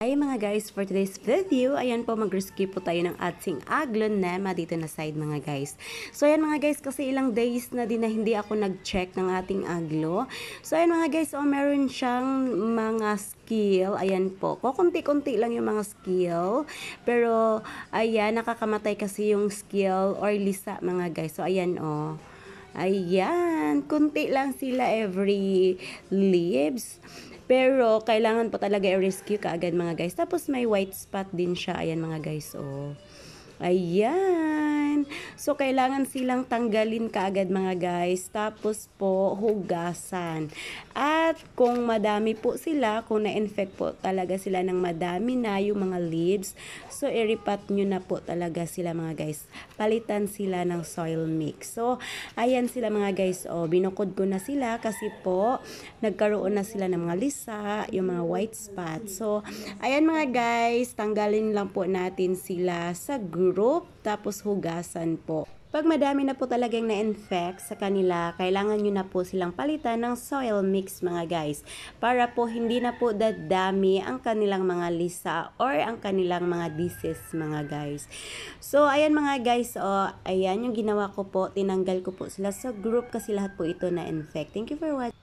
Hi mga guys, for today's video, ayan po mag-rescue po tayo ng ating aglonema dito na side mga guys. So ayan mga guys, kasi ilang days na din na hindi ako nag-check ng ating aglo. So ayan mga guys, meron siyang mga skill, ayan po. Kukunti-kunti lang yung mga skill, pero ayan, nakakamatay kasi yung skill or lisa mga guys. So ayan ayan, kunti lang sila every leaves. Pero, kailangan po talaga i-rescue kaagad mga guys. Tapos, may white spot din siya. Ayan mga guys, Ayan. So, kailangan silang tanggalin kaagad mga guys. Tapos po, hugasan. At kung madami po sila, kung na-infect po talaga sila ng madami na yung mga leaves, so, iripat nyo na po talaga sila mga guys. Palitan sila ng soil mix. So, ayan sila mga guys. Binukod ko na sila kasi po, nagkaroon na sila ng mga lisa, yung mga white spot. So, ayan mga guys, tanggalin lang po natin sila sa group, tapos hugasan po. Pag madami na po talagang na-infect sa kanila, kailangan nyo na po silang palitan ng soil mix mga guys. Para po hindi na po dadami ang kanilang mga lisa or ang kanilang mga disease mga guys. So, ayan mga guys, ayan yung ginawa ko po. Tinanggal ko po sila sa group kasi lahat po ito na-infect. Thank you for watching.